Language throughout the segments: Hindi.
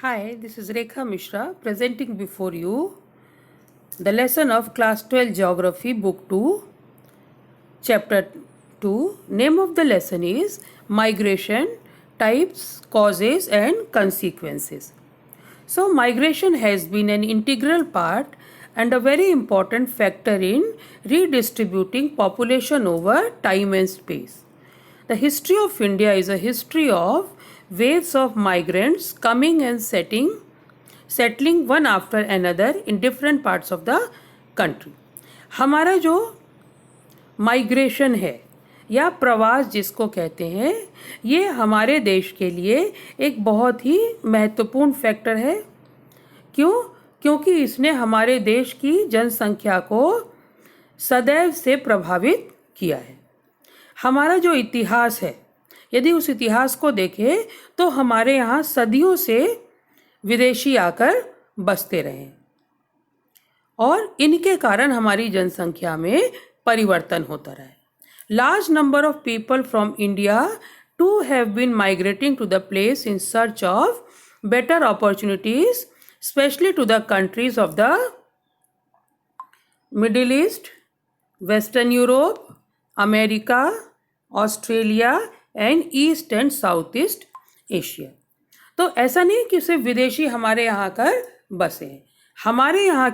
Hi, this is Rekha Mishra presenting before you the lesson of Class 12 Geography, Book 2, Chapter 2. Name of the lesson is Migration, Types, Causes and Consequences. So, migration has been an integral part and a very important factor in redistributing population over time and space. The history of India is a history of waves of migrants coming and settling one after another in different parts of the country. हमारा जो माइग्रेशन है या प्रवास जिसको कहते हैं, ये हमारे देश के लिए एक बहुत ही महत्वपूर्ण फैक्टर है। क्यों? क्योंकि इसने हमारे देश की जनसंख्या को सदैव से प्रभावित किया है। हमारा जो इतिहास है, यदि उस इतिहास को देखें तो हमारे यहाँ सदियों से विदेशी आकर बसते रहे और इनके कारण हमारी जनसंख्या में परिवर्तन होता रहा है। Large number of people from India to have been migrating to the place in search of better opportunities, especially to the countries of the Middle East, Western Europe, America, Australia and East and South East Asia. तो ऐसा नहीं कि सिर्फ विदेशी हमारे यहाँ आकर बसे हैं, हमारे यहाँ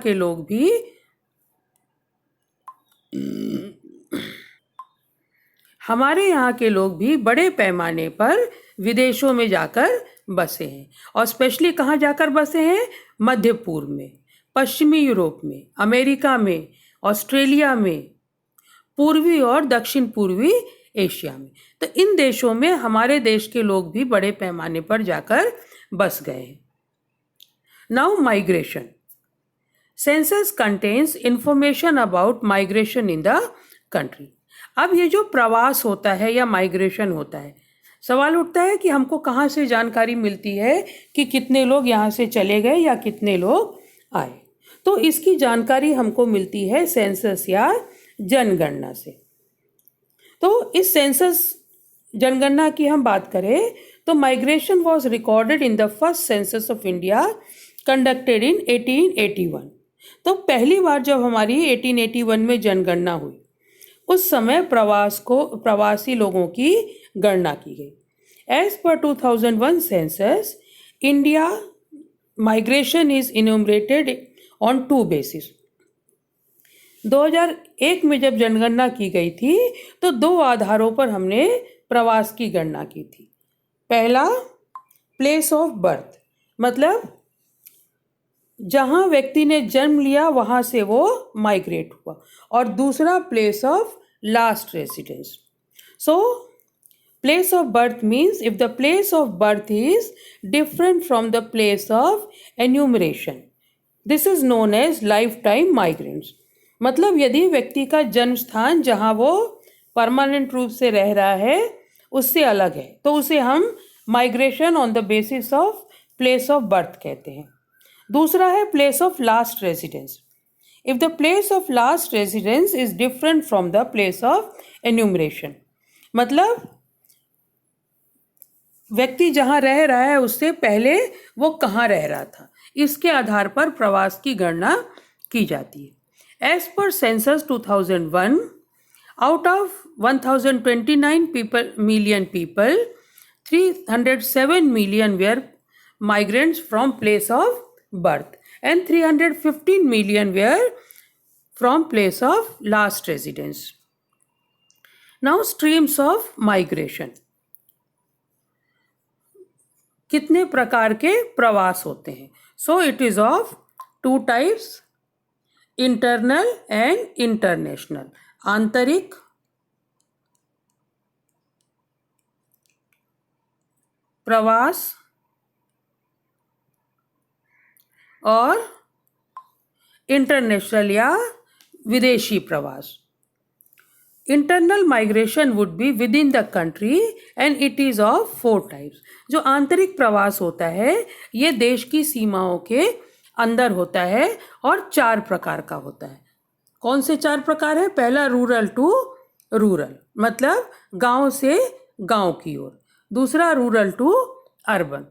के लोग भी बड़े पैमाने पर विदेशों में जाकर बसे हैं। और स्पेशली कहाँ जाकर बसे हैं? मध्य पूर्व में, पश्चिमी यूरोप में, अमेरिका में, ऑस्ट्रेलिया में, पूर्वी और दक्षिण पूर्वी एशिया में। तो इन देशों में हमारे देश के लोग भी बड़े पैमाने पर जाकर बस गए हैं। Now migration. Census contains information about migration in the country. अब ये जो प्रवास होता है या माइग्रेशन होता है, सवाल उठता है कि हमको कहाँ से जानकारी मिलती है कि कितने लोग यहाँ से चले गए या कितने लोग आए। तो इसकी जानकारी हमको मिलती है सेंसस या जनगणना से। तो इस सेंसस जनगणना की हम बात करें तो migration was recorded in the first census of India conducted in 1881। तो पहली बार जब हमारी 1881 में जनगणना हुई, उस समय प्रवासी लोगों की गणना की गई। As per 2001 census, India migration is enumerated on 2 basis. 2001 में जब जनगणना की गई थी तो 2 आधारों पर हमने प्रवास की गणना की थी। पहला, प्लेस ऑफ बर्थ, मतलब जहाँ व्यक्ति ने जन्म लिया वहाँ से वो माइग्रेट हुआ, और दूसरा place of last residence. So place of birth means if the place of birth is different from the place of enumeration, this is known as life time migrants. मतलब यदि व्यक्ति का जन्म स्थान जहाँ वो परमानेंट रूप से रह रहा है उससे अलग है तो उसे हम migration on the basis of place of birth कहते हैं। दूसरा है place of last residence. If the place of last residence is different from the place of enumeration, मतलब व्यक्ति जहाँ रह रहा है उससे पहले वो कहाँ रह रहा था, इसके आधार पर प्रवास की गणना की जाती है। As per census 2001, out of 1029 million people, 307 million were migrants from place of birth and 315 million were from place of last residence. Now streams of migration. कितने प्रकार के प्रवास होते हैं? So it is of 2 types, internal and international. आंतरिक प्रवास और इंटरनेशनल या विदेशी प्रवास। Internal migration would be with in the country and it is of 4 types. जो आंतरिक प्रवास होता है ये देश की सीमाओं के अंदर होता है और 4 प्रकार का होता है। कौन से 4 प्रकार है? पहला, रूरल टू रूरल, मतलब गांव से गांव की ओर। दूसरा, रूरल टू अर्बन,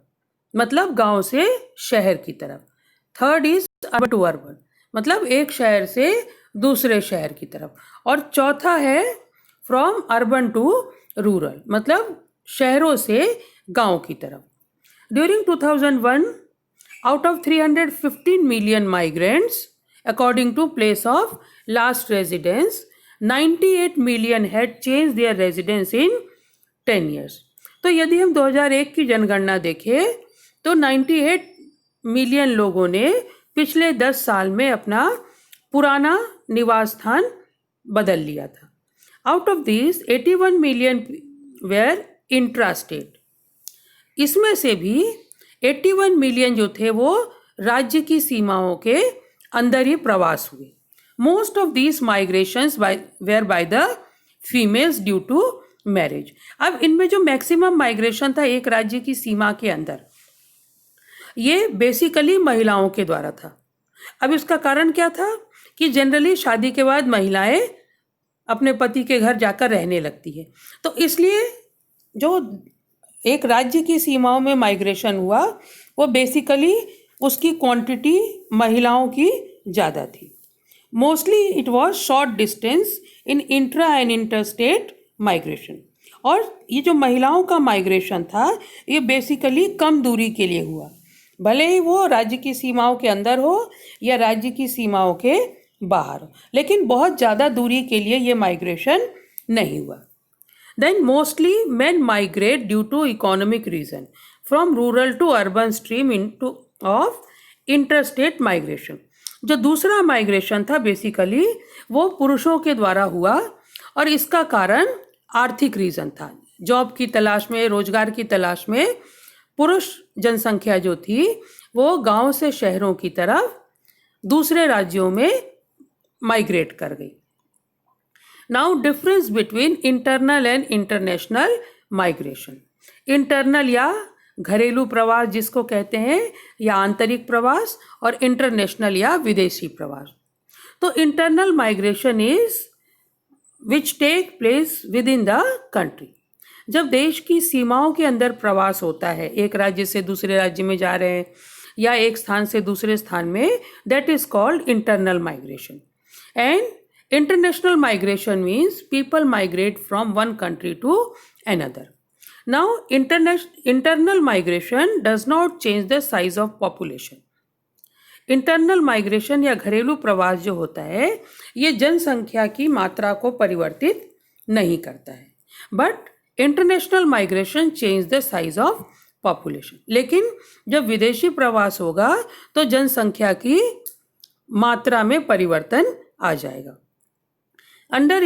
मतलब गांव से शहर की तरफ। Third is urban to urban, मतलब एक शहर से दूसरे शहर की तरफ। और चौथा है फ्रॉम अर्बन टू रूरल, मतलब शहरों से गांव की तरफ। During 2001, out of 315 million migrants, according to place of last residence, 98 million had changed their residence in 10 years. तो यदि हम 2001 की जनगणना देखें तो 98 मिलियन लोगों ने पिछले 10 साल में अपना पुराना निवास स्थान बदल लिया था। Out of this 81 million were intrastate, इसमें से भी 81 मिलियन जो थे वो राज्य की सीमाओं के अंदर ही प्रवास हुए। Most of these migrations were by the females due to marriage. अब इनमें जो मैक्सिमम माइग्रेशन था एक राज्य की सीमा के अंदर, ये बेसिकली महिलाओं के द्वारा था। अब इसका कारण क्या था कि जनरली शादी के बाद महिलाएं अपने पति के घर जाकर रहने लगती है, तो इसलिए जो एक राज्य की सीमाओं में माइग्रेशन हुआ वो बेसिकली उसकी क्वांटिटी महिलाओं की ज़्यादा थी। Mostly it was short distance in intra and interstate migration. और ये जो महिलाओं का माइग्रेशन था ये बेसिकली कम दूरी के लिए हुआ, भले ही वो राज्य की सीमाओं के अंदर हो या राज्य की सीमाओं के बाहर हो, लेकिन बहुत ज़्यादा दूरी के लिए ये माइग्रेशन नहीं हुआ। Then mostly men migrate due to economic reason from rural to urban stream into of interstate migration. जो दूसरा माइग्रेशन था बेसिकली वो पुरुषों के द्वारा हुआ और इसका कारण आर्थिक रीज़न था। जॉब की तलाश में, रोजगार की तलाश में पुरुष जनसंख्या जो थी वो गांव से शहरों की तरफ दूसरे राज्यों में माइग्रेट कर गई। Now difference between internal and international migration. Internal या घरेलू प्रवास जिसको कहते हैं या आंतरिक प्रवास, और इंटरनेशनल या विदेशी प्रवास। तो internal migration is which take place within the country. जब देश की सीमाओं के अंदर प्रवास होता है, एक राज्य से दूसरे राज्य में जा रहे हैं या एक स्थान से दूसरे स्थान में, that is called internal migration. And international migration means people migrate from one country to another. Now internal migration does not change the size of population. Internal migration या घरेलू प्रवास जो होता है ये जनसंख्या की मात्रा को परिवर्तित नहीं करता है, but international migration change the size of population. लेकिन जब विदेशी प्रवास होगा तो जनसंख्या की मात्रा में परिवर्तन आ जाएगा। Under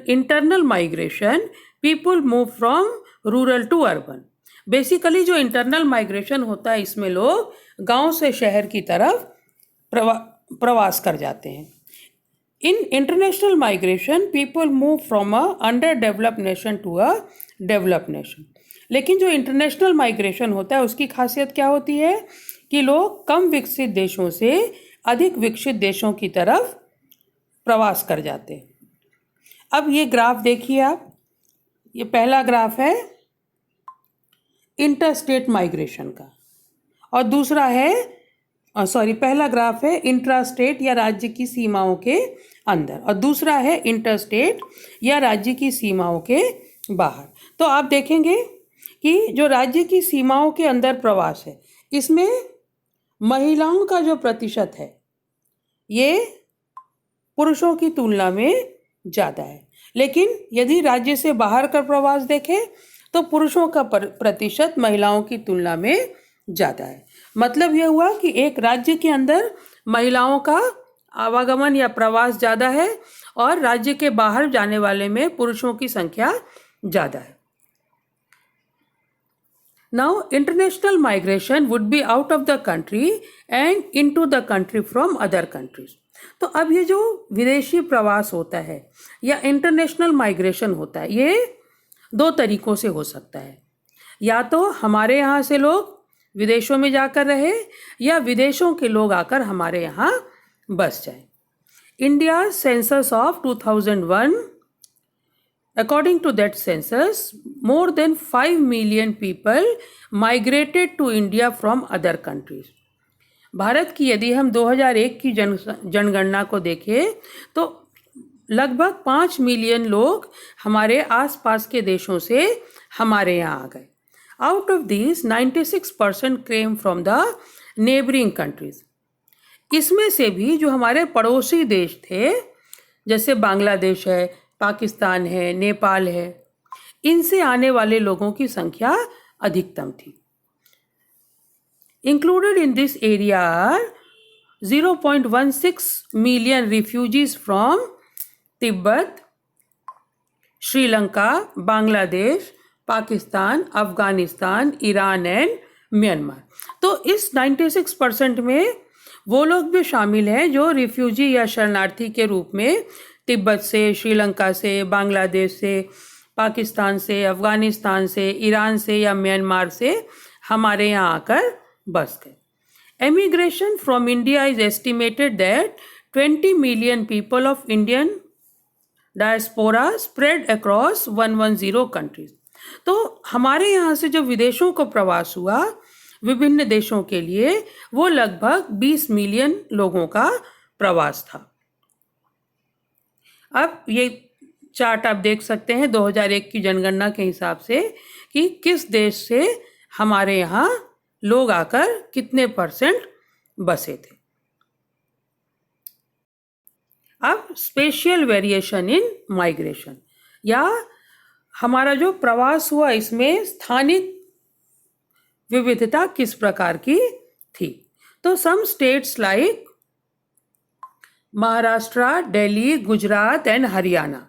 internal migration, people move from rural to urban. Basically जो इंटरनल माइग्रेशन होता है इसमें लोग गांव से शहर की तरफ प्रवास कर जाते हैं। In international migration people move from a under developed nation to a developed nation. लेकिन जो इंटरनेशनल माइग्रेशन होता है उसकी खासियत क्या होती है कि लोग कम विकसित देशों से अधिक विकसित देशों की तरफ प्रवास कर जाते हैं। अब ये ग्राफ देखिए आप, ये पहला ग्राफ है इंटरस्टेट माइग्रेशन का और दूसरा है पहला ग्राफ है इंट्रास्टेट या राज्य की सीमाओं के अंदर और दूसरा है इंटरस्टेट या राज्य की सीमाओं के बाहर। तो आप देखेंगे कि जो राज्य की सीमाओं के अंदर प्रवास है इसमें महिलाओं का जो प्रतिशत है ये पुरुषों की तुलना में ज़्यादा है। लेकिन यदि राज्य से बाहर का प्रवास देखें तो पुरुषों का प्रतिशत महिलाओं की तुलना में ज़्यादा है। मतलब यह हुआ कि एक राज्य के अंदर महिलाओं का आवागमन या प्रवास ज़्यादा है और राज्य के बाहर जाने वाले में पुरुषों की संख्या ज़्यादा है। Now international migration would be out of the country and into the country from other countries. तो अब ये जो विदेशी प्रवास होता है या इंटरनेशनल माइग्रेशन होता है ये दो तरीकों से हो सकता है। या तो हमारे यहाँ से लोग विदेशों में जाकर रहे या विदेशों के लोग आकर हमारे यहाँ बस जाए। India census of 2001 According to that census, more than 5 million people migrated to India from other countries. Bharat की यदि हम 2001 की जनगणना को देखें तो लगभग 5 मिलियन लोग हमारे आसपास के देशों से हमारे यहाँ आ गए. Out of this 96% came from the neighbouring countries. इसमें से भी जो हमारे पड़ोसी देश थे, जैसे बांग्लादेश है, पाकिस्तान है, नेपाल है, इनसे आने वाले लोगों की संख्या अधिकतम थी. Included in this area are 0.16 million refugees from Tibet, Sri Lanka, Bangladesh, Pakistan, Afghanistan, Iran and Myanmar. तो इस 96% में वो लोग भी शामिल हैं जो रिफ्यूजी या शरणार्थी के रूप में तिब्बत से, श्रीलंका से, बांग्लादेश से, पाकिस्तान से, अफगानिस्तान से, ईरान से या म्यांमार से हमारे यहाँ आकर बस गए. Emigration from India is estimated that 20 million people of Indian diaspora spread across 110 countries. तो हमारे यहाँ से जो विदेशों को प्रवास हुआ विभिन्न देशों के लिए, वो लगभग 20 मिलियन लोगों का प्रवास था. अब ये चार्ट आप देख सकते हैं 2001 की जनगणना के हिसाब से कि किस देश से हमारे यहाँ लोग आकर कितने % बसे थे. अब स्पेशियल वेरिएशन इन माइग्रेशन, या हमारा जो प्रवास हुआ इसमें स्थानिक विविधता किस प्रकार की थी. तो some states like Maharashtra, Delhi, Gujarat and Haryana,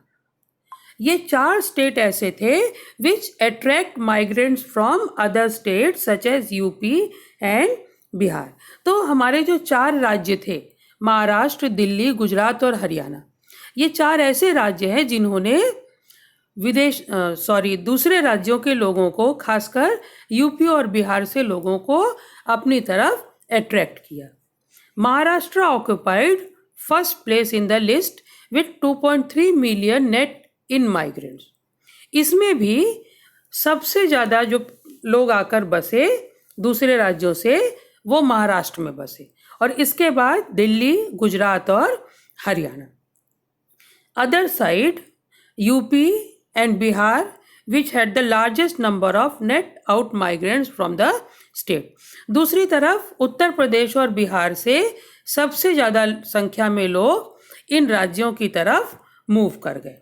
ये 4 स्टेट ऐसे थे which attract migrants from other state such as UP and Bihar. तो हमारे जो 4 राज्य थे, महाराष्ट्र, दिल्ली, गुजरात और हरियाणा, ये 4 ऐसे राज्य हैं जिन्होंने दूसरे राज्यों के लोगों को, खासकर यूपी और बिहार से लोगों को अपनी तरफ अट्रैक्ट किया. Maharashtra occupied first place in the list with 2.3 million net in migrants. इसमें भी सबसे ज़्यादा जो लोग आकर बसे दूसरे राज्यों से, वो महाराष्ट्र में बसे, और इसके बाद दिल्ली, गुजरात और Haryana. Other side UP and Bihar, which had the largest number of net out migrants from the state. दूसरी तरफ उत्तर प्रदेश और बिहार से सबसे ज़्यादा संख्या में लोग इन राज्यों की तरफ मूव कर गए.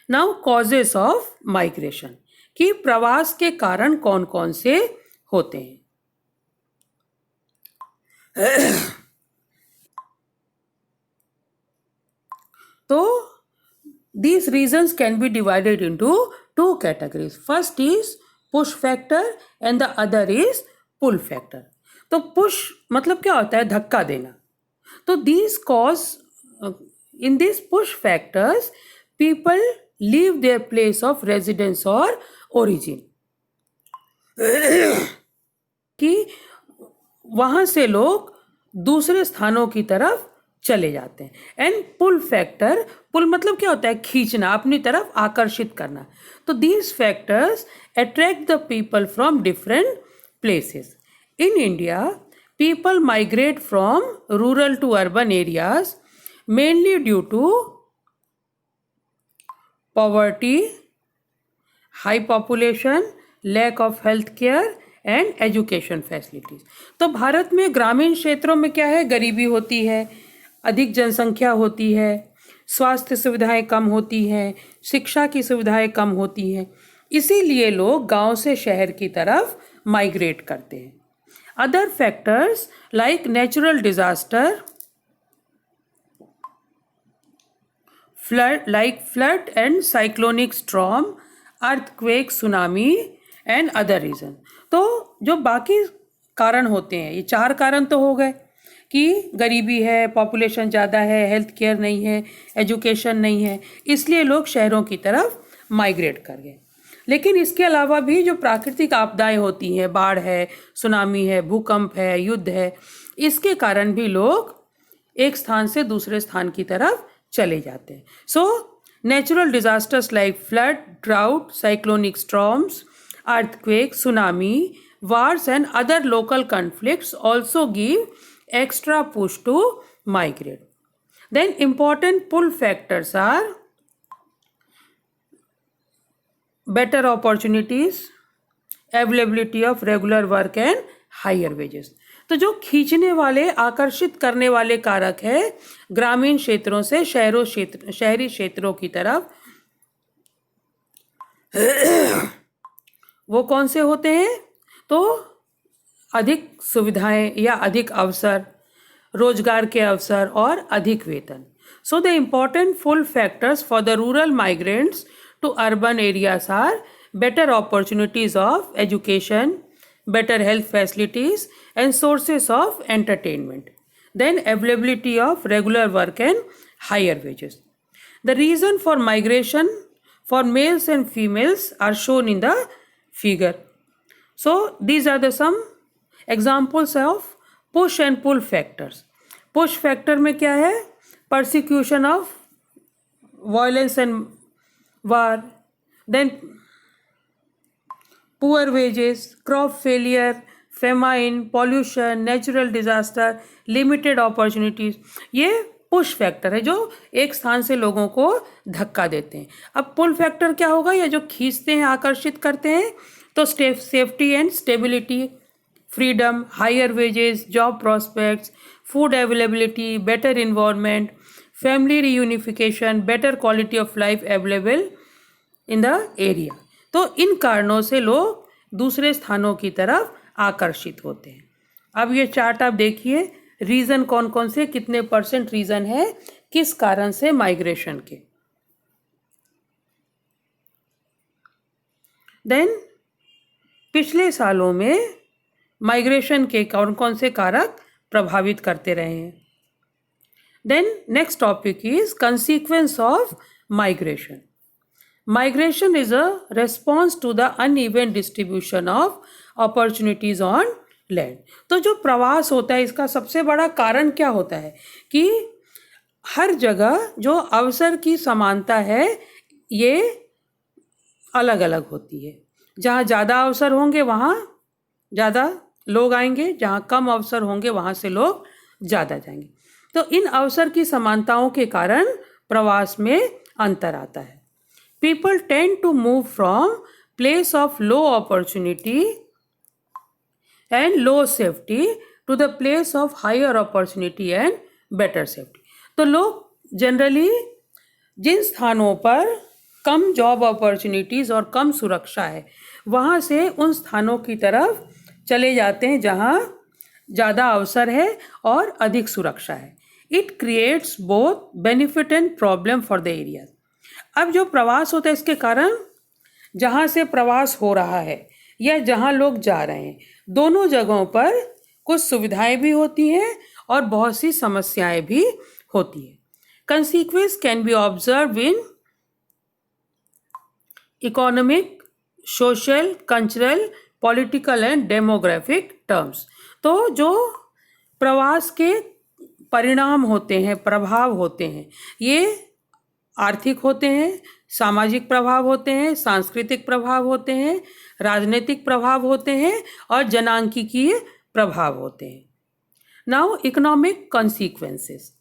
नाउ कॉजेस ऑफ माइग्रेशन, कि प्रवास के कारण कौन कौन से होते हैं. तो these reasons can be divided into 2 categories. First is push factor and the other is pull factor. तो push मतलब क्या होता है? धक्का देना. तो these cause in these push factors people leave their place of residence or origin. कि वहाँ से लोग दूसरे स्थानों की तरफ चले जाते हैं. एंड पुल फैक्टर, पुल मतलब क्या होता है? खींचना, अपनी तरफ आकर्षित करना. तो these factors attract the people from different places. In India people migrate from rural to urban areas mainly due to poverty, high population, lack of health care and education facilities. तो भारत में ग्रामीण क्षेत्रों में क्या है? गरीबी होती है, अधिक जनसंख्या होती है, स्वास्थ्य सुविधाएं कम होती हैं, शिक्षा की सुविधाएं कम होती हैं. इसीलिए लोग गांव से शहर की तरफ माइग्रेट करते हैं. Other factors like natural disaster, flood and cyclonic storm, earthquake, tsunami and other reason. तो जो बाकी कारण होते हैं, ये 4 कारण तो हो गए कि गरीबी है, पॉपुलेशन ज़्यादा है, हेल्थ केयर नहीं है, एजुकेशन नहीं है, इसलिए लोग शहरों की तरफ माइग्रेट कर गए. लेकिन इसके अलावा भी जो प्राकृतिक आपदाएं होती हैं, बाढ़ है, सुनामी है, भूकंप है, युद्ध है, इसके कारण भी लोग एक स्थान से दूसरे स्थान की तरफ चले जाते हैं. सो Natural disasters like flood, drought, cyclonic storms, earthquake, tsunami, wars and other local conflicts also give extra push to migrate. Then important pull factors are better opportunities, availability of regular work and higher wages. तो जो खींचने वाले, आकर्षित करने वाले कारक है ग्रामीण क्षेत्रों से शहरी क्षेत्रों की तरफ, वो कौन से होते हैं? तो अधिक सुविधाएं या अधिक अवसर, रोजगार के अवसर और अधिक वेतन. So the important pull factors for the rural migrants to urban areas are better opportunities of education, better health facilities and sources of entertainment. Then availability of regular work and higher wages. The reason for migration for males and females are shown in the figure. So these are the some examples of push and pull factors. Push factor में क्या है? Persecution of violence and war, then poor wages, crop failure, famine, pollution, natural disaster, limited opportunities. ये पुश फैक्टर है जो एक स्थान से लोगों को धक्का देते हैं. अब पुल फैक्टर क्या होगा? ये जो खींचते हैं, आकर्षित करते हैं. तो safety and stability, freedom, higher wages, job prospects, food availability, better environment, family reunification, better quality of life available in the area. तो इन कारणों से लोग दूसरे स्थानों की तरफ आकर्षित होते हैं. अब ये चार्ट आप देखिए, रीज़न कौन कौन से, कितने % रीज़न है किस कारण से माइग्रेशन के. देन पिछले सालों में माइग्रेशन के कौन कौन से कारक प्रभावित करते रहे हैं. Then next topic is consequence of migration. Migration is a response to the uneven distribution of opportunities on land. तो जो प्रवास होता है इसका सबसे बड़ा कारण क्या होता है कि हर जगह जो अवसर की समानता है ये अलग अलग होती है. जहाँ ज़्यादा अवसर होंगे वहाँ ज़्यादा लोग आएंगे, जहाँ कम अवसर होंगे वहाँ से लोग ज़्यादा जाएंगे. तो इन अवसर की समानताओं के कारण प्रवास में अंतर आता है. People tend to move from place of low opportunity and low safety to the place of higher opportunity and better safety. तो लोग जनरली जिन स्थानों पर कम जॉब अपॉर्चुनिटीज़ और कम सुरक्षा है वहाँ से उन स्थानों की तरफ चले जाते हैं जहाँ ज़्यादा अवसर है और अधिक सुरक्षा है. It creates both benefit and problem for the area. अब जो प्रवास होता है इसके कारण जहाँ से प्रवास हो रहा है या जहाँ लोग जा रहे हैं दोनों जगहों पर कुछ सुविधाएं भी होती हैं और बहुत सी समस्याएं भी होती हैं. Consequence can be observe in economic, social, cultural, political and demographic terms. तो जो प्रवास के परिणाम होते हैं, प्रभाव होते हैं, ये आर्थिक होते हैं, सामाजिक प्रभाव होते हैं, सांस्कृतिक प्रभाव होते हैं, राजनीतिक प्रभाव होते हैं और जनांकीय प्रभाव होते हैं. Now economic consequences.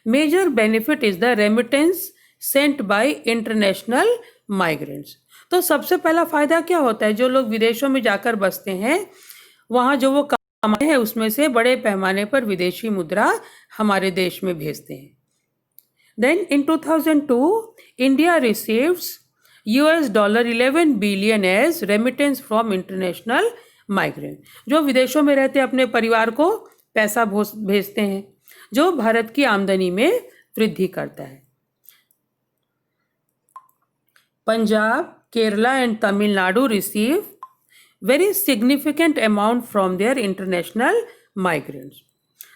Major benefit is the remittance sent by international migrants. तो सबसे पहला फायदा क्या होता है? जो लोग विदेशों में जाकर बसते हैं वहाँ जो वो कमाते हैं उसमें से बड़े पैमाने पर विदेशी मुद्रा हमारे देश में भेजते हैं. Then in 2002, India receives $11 billion as remittance from international migrants. जो विदेशों में रहते अपने परिवार को पैसा भेजते हैं जो भारत की आमदनी में वृद्धि करता है. Punjab, Kerala and Tamil Nadu receive very significant amount from their international migrants.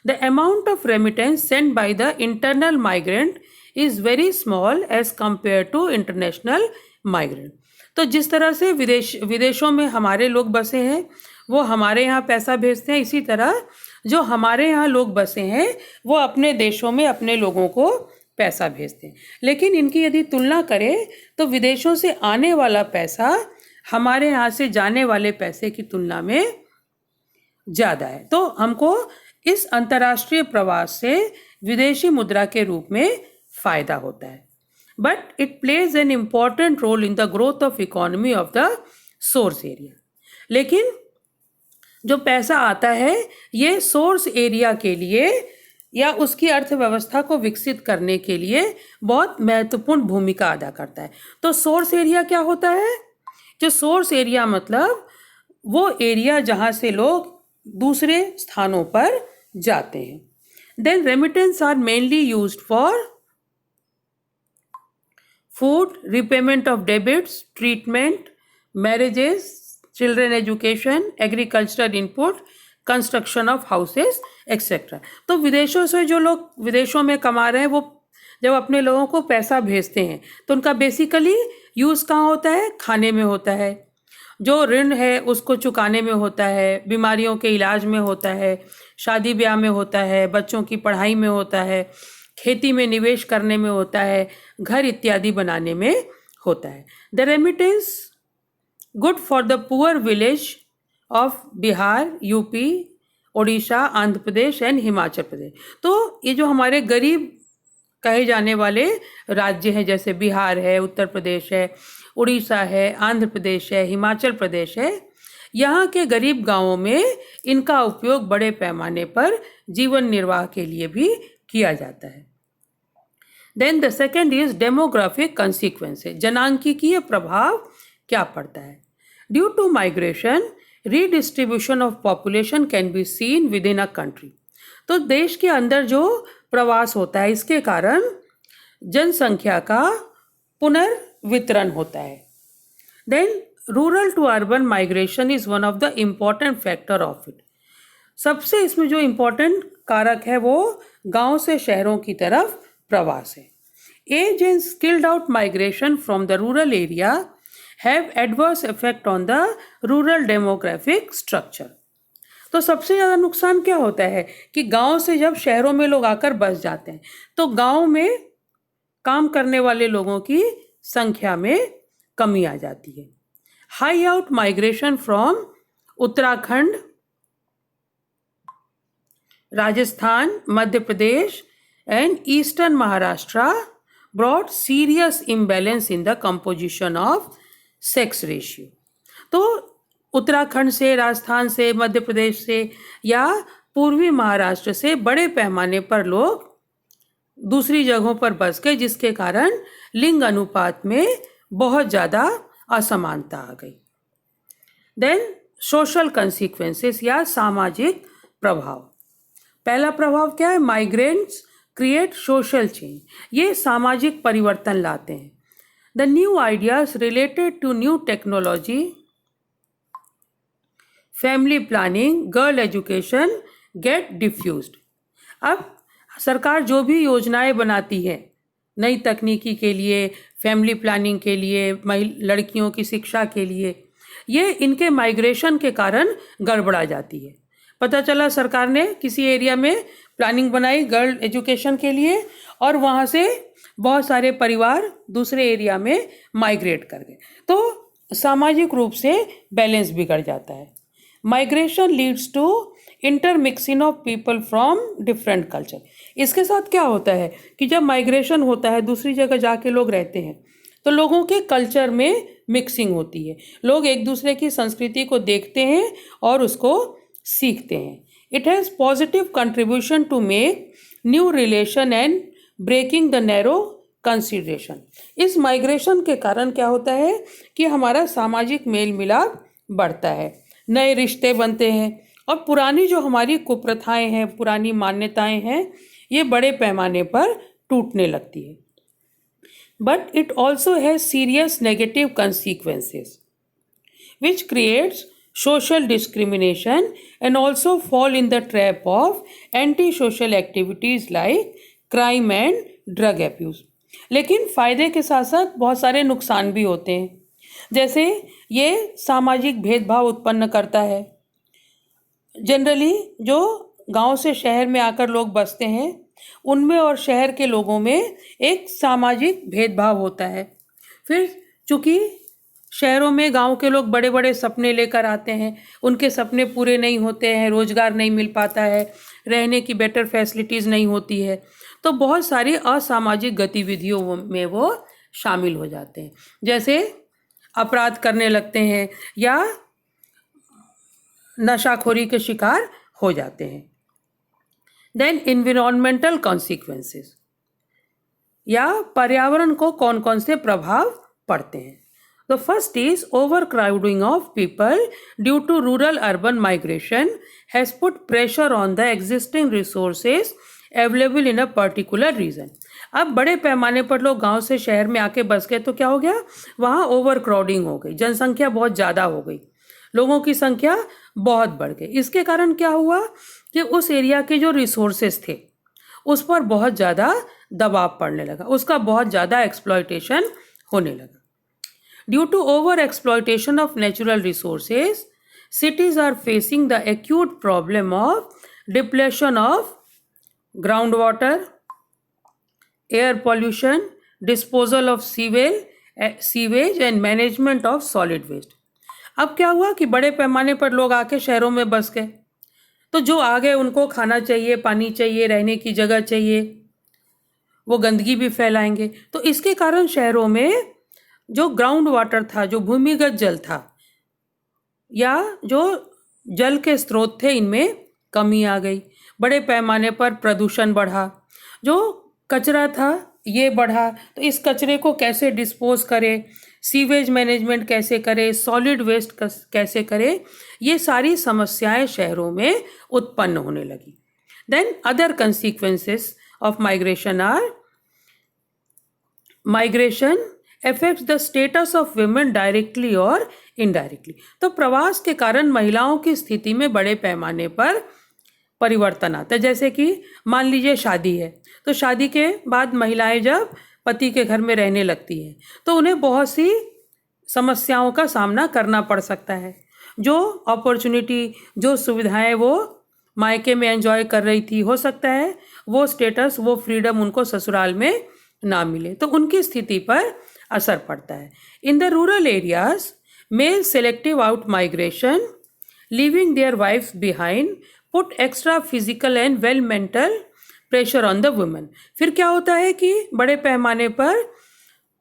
The amount of remittance sent by the internal migrant is very small as compared to international migrant. तो जिस तरह से विदेशों में हमारे लोग बसे हैं वो हमारे यहाँ पैसा भेजते हैं, इसी तरह जो हमारे यहाँ लोग बसे हैं वो अपने देशों में अपने लोगों को पैसा भेजते हैं। लेकिन इनकी यदि तुलना करें तो विदेशों से आने वाला पैसा हमारे यहाँ से जाने वाले पैसे की तुलना में ज़्यादा है। तो हमको इस अंतर्राष्ट्रीय प्रवास से विदेशी मुद्रा के रूप में फ़ायदा होता है। But it plays an important role in the growth of economy of the source area. लेकिन जो पैसा आता है ये सोर्स एरिया के लिए या उसकी अर्थव्यवस्था को विकसित करने के लिए बहुत महत्वपूर्ण भूमिका अदा करता है। तो सोर्स एरिया क्या होता है? जो सोर्स एरिया मतलब वो एरिया जहाँ से लोग दूसरे स्थानों पर जाते हैं। Then remittance are mainly used for food, repayment of debits, treatment, marriages, children education, agricultural input, construction of houses etcetera. तो विदेशों से जो लोग विदेशों में कमा रहे हैं वो जब अपने लोगों को पैसा भेजते हैं तो उनका बेसिकली यूज़ कहाँ होता है? खाने में होता है, जो ऋण है उसको चुकाने में होता है, बीमारियों के इलाज में होता है, शादी ब्याह में होता है, बच्चों की पढ़ाई में होता है, खेती में निवेश करने में होता है, घर इत्यादि बनाने में होता है। The remittance good for the poor village of Bihar, UP, Orissa, Andhra Pradesh and Himachal Pradesh. तो ये जो हमारे गरीब कहे जाने वाले राज्य हैं जैसे बिहार है, उत्तर प्रदेश है, उड़ीसा है, आंध्र प्रदेश है, हिमाचल प्रदेश है, यहाँ के गरीब गांवों में इनका उपयोग बड़े पैमाने पर जीवन निर्वाह के लिए भी किया जाता है। Then the second is demographic consequences. जनांकीय प्रभाव क्या पड़ता है? Due to migration redistribution of population can be seen within a country. तो देश के अंदर जो प्रवास होता है इसके कारण जनसंख्या का पुनर्वितरण होता है। Then rural to urban migration is one of the important factor of it. सबसे इसमें जो इम्पॉर्टेंट कारक है वो गांव से शहरों की तरफ प्रवास है। Age and skilled out migration from the rural area have adverse effect on the rural demographic structure. तो सबसे ज़्यादा नुकसान क्या होता है कि गांव से जब शहरों में लोग आकर बस जाते हैं तो गांव में काम करने वाले लोगों की संख्या में कमी आ जाती है। High out migration from Uttarakhand, Rajasthan, Madhya Pradesh and eastern Maharashtra brought serious imbalance in the composition of sex ratio. तो उत्तराखंड से, राजस्थान से, मध्य प्रदेश से या पूर्वी महाराष्ट्र से बड़े पैमाने पर लोग दूसरी जगहों पर बस गए जिसके कारण लिंग अनुपात में बहुत ज़्यादा असमानता आ गई। देन सोशल कंसिक्वेंसेस या सामाजिक प्रभाव। पहला प्रभाव क्या है? Migrants create social change. ये सामाजिक परिवर्तन लाते हैं। The new ideas related to new technology, family planning, girl education get diffused. अब सरकार जो भी योजनाएं बनाती है नई तकनीकी के लिए, फैमिली प्लानिंग के लिए, लड़कियों की शिक्षा के लिए, ये इनके माइग्रेशन के कारण गड़बड़ा जाती है। पता चला सरकार ने किसी एरिया में प्लानिंग बनाई गर्ल एजुकेशन के लिए और वहाँ से बहुत सारे परिवार दूसरे एरिया में माइग्रेट कर गए, तो सामाजिक रूप से बैलेंस बिगड़ जाता है। Migration leads to intermixing of people from different culture. इसके साथ क्या होता है कि जब माइग्रेशन होता है, दूसरी जगह जाके लोग रहते हैं, तो लोगों के कल्चर में मिक्सिंग होती है। लोग एक दूसरे की संस्कृति को देखते हैं और उसको सीखते हैं। It has positive contribution to make new relation and breaking the narrow consideration. इस माइग्रेशन के कारण क्या होता है कि हमारा सामाजिक मेल मिलाप बढ़ता है, नए रिश्ते बनते हैं और पुरानी जो हमारी कुप्रथाएं हैं, पुरानी मान्यताएं हैं, ये बड़े पैमाने पर टूटने लगती है। But it also has serious negative consequences which creates social discrimination and also fall in the trap of anti-social activities like crime and drug abuse। लेकिन फ़ायदे के साथ साथ बहुत सारे नुकसान भी होते हैं, जैसे ये सामाजिक भेदभाव उत्पन्न करता है। जनरली जो गांव से शहर में आकर लोग बसते हैं उनमें और शहर के लोगों में एक सामाजिक भेदभाव होता है। फिर चूंकि शहरों में गांव के लोग बड़े बड़े सपने लेकर आते हैं, उनके सपने पूरे नहीं होते हैं, रोजगार नहीं मिल पाता है, रहने की बेटर फैसिलिटीज़ नहीं होती है, तो बहुत सारी असामाजिक गतिविधियों में वो शामिल हो जाते हैं, जैसे अपराध करने लगते हैं या नशाखोरी के शिकार हो जाते हैं। देन इन्वायरमेंटल कॉन्सिक्वेंसेस, या पर्यावरण को कौन कौन से प्रभाव पड़ते हैं। The first is overcrowding of people due to rural-urban migration has put pressure on the existing resources available in a particular region. अब बड़े पैमाने पर लोग गांव से शहर में आके बस गए तो क्या हो गया, वहाँ ओवर क्राउडिंग हो गई, जनसंख्या बहुत ज़्यादा हो गई, लोगों की संख्या बहुत बढ़ गई। इसके कारण क्या हुआ कि उस एरिया के जो रिसोर्सेज थे उस पर बहुत ज़्यादा दबाव पड़ने लगा, उसका बहुत ज़्यादा एक्सप्लॉयटेशन होने लगा। Due to over-exploitation of natural resources, cities are facing the acute problem of depletion of groundwater, air pollution, disposal of sewage and management of solid waste. अब क्या हुआ कि बड़े पैमाने पर लोग आके शहरों में बस गए, तो जो आ गए उनको खाना चाहिए, पानी चाहिए, रहने की जगह चाहिए, वो गंदगी भी फैलाएंगे। तो इसके कारण शहरों में जो ग्राउंड वाटर था, जो भूमिगत जल था या जो जल के स्रोत थे, इनमें कमी आ गई। बड़े पैमाने पर प्रदूषण बढ़ा, जो कचरा था ये बढ़ा, तो इस कचरे को कैसे डिस्पोज करें, सीवेज मैनेजमेंट कैसे करें, सॉलिड वेस्ट कैसे करें, ये सारी समस्याएं शहरों में उत्पन्न होने लगी। Then other consequences of migration are, migration affects the status of women directly और indirectly। तो प्रवास के कारण महिलाओं की स्थिति में बड़े पैमाने पर परिवर्तन आता है। जैसे कि मान लीजिए शादी है, तो शादी के बाद महिलाएं जब पति के घर में रहने लगती हैं तो उन्हें बहुत सी समस्याओं का सामना करना पड़ सकता है। जो अपॉर्चुनिटी, जो सुविधाएं वो मायके में एंजॉय कर रही थी, हो सकता है वो स्टेटस, वो फ्रीडम उनको ससुराल में ना मिले, तो उनकी स्थिति पर असर पड़ता है। In the rural areas, male selective out migration, leaving their wifes behind, put extra physical and well mental pressure on the women. फिर क्या होता है कि बड़े पैमाने पर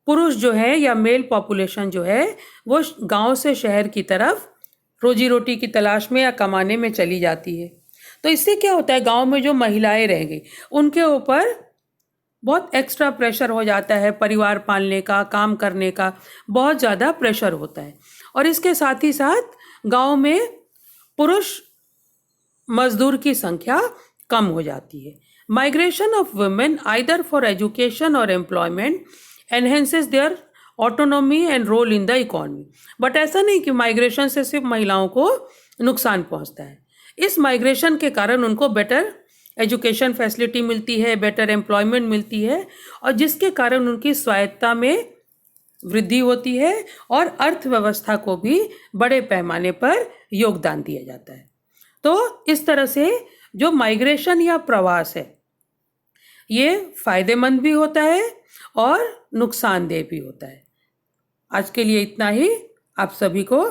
पुरुष जो है या मेल पॉपुलेशन जो है वो गांव से शहर की तरफ रोजी रोटी की तलाश में या कमाने में चली जाती है। तो इससे क्या होता है, गांव में जो महिलाएं रह गई उनके ऊपर बहुत एक्स्ट्रा प्रेशर हो जाता है, परिवार पालने का, काम करने का बहुत ज़्यादा प्रेशर होता है। और इसके साथ ही साथ गांव में पुरुष मजदूर की संख्या कम हो जाती है। Migration of women either for education और employment enhances their autonomy and role in the economy. But ऐसा नहीं कि माइग्रेशन से सिर्फ महिलाओं को नुकसान पहुंचता है। इस माइग्रेशन के कारण उनको बेटर एजुकेशन फैसिलिटी मिलती है, बेटर एम्प्लॉयमेंट मिलती है, और जिसके कारण उनकी स्वायत्ता में वृद्धि होती है और अर्थव्यवस्था को भी बड़े पैमाने पर योगदान दिया जाता है। तो इस तरह से जो माइग्रेशन या प्रवास है ये फायदेमंद भी होता है और नुकसानदेह भी होता है। आज के लिए इतना ही। आप सभी को